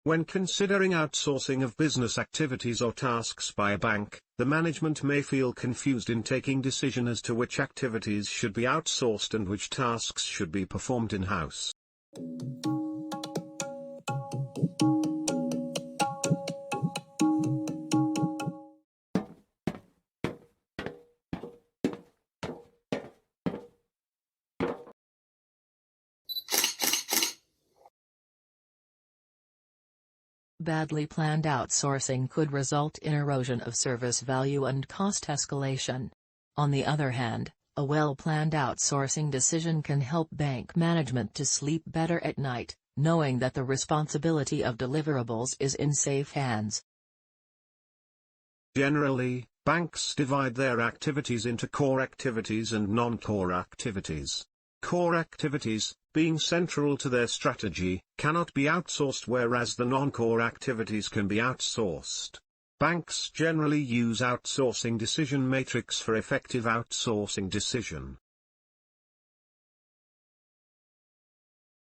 When considering outsourcing of business activities or tasks by a bank, the management may feel confused in taking decision as to which activities should be outsourced and which tasks should be performed in-house. Badly planned outsourcing could result in erosion of service value and cost escalation. On the other hand, a well-planned outsourcing decision can help bank management to sleep better at night, knowing that the responsibility of deliverables is in safe hands. Generally, banks divide their activities into core activities and non-core activities. Core activities, being central to their strategy, cannot be outsourced, whereas the non-core activities can be outsourced. Banks generally use outsourcing decision matrix for effective outsourcing decision.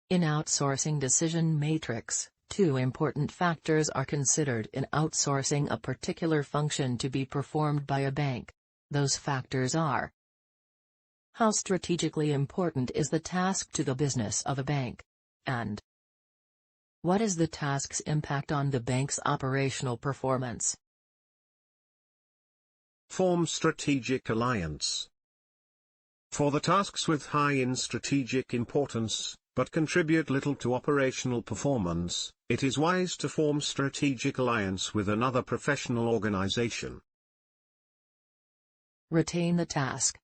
In outsourcing decision matrix, two important factors are considered in outsourcing a particular function to be performed by a bank. Those factors are: how strategically important is the task to the business of a bank? And what is the task's impact on the bank's operational performance? Form strategic alliance. For the tasks with high in strategic importance, but contribute little to operational performance, it is wise to form strategic alliance with another professional organization. Retain the task.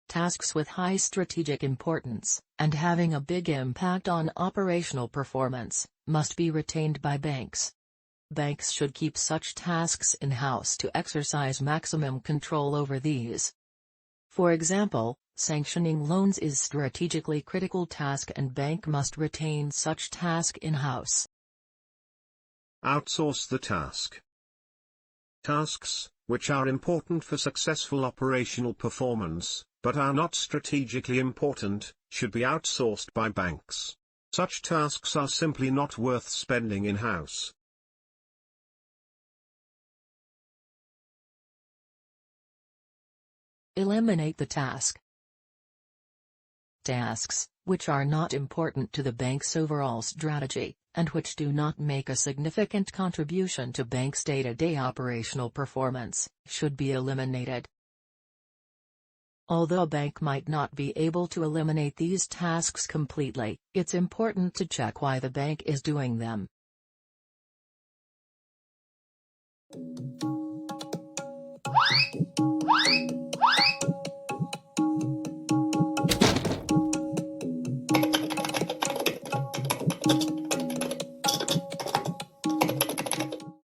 Tasks with high strategic importance, and having a big impact on operational performance, must be retained by banks. Banks should keep such tasks in-house to exercise maximum control over these. For example, sanctioning loans is strategically critical task and bank must retain such task in-house. Outsource the task. Tasks, which are important for successful operational performance, but are not strategically important, should be outsourced by banks. Such tasks are simply not worth spending in-house. Eliminate the task. Tasks, which are not important to the bank's overall strategy, and which do not make a significant contribution to bank's day-to-day operational performance, should be eliminated. Although a bank might not be able to eliminate these tasks completely, it's important to check why the bank is doing them.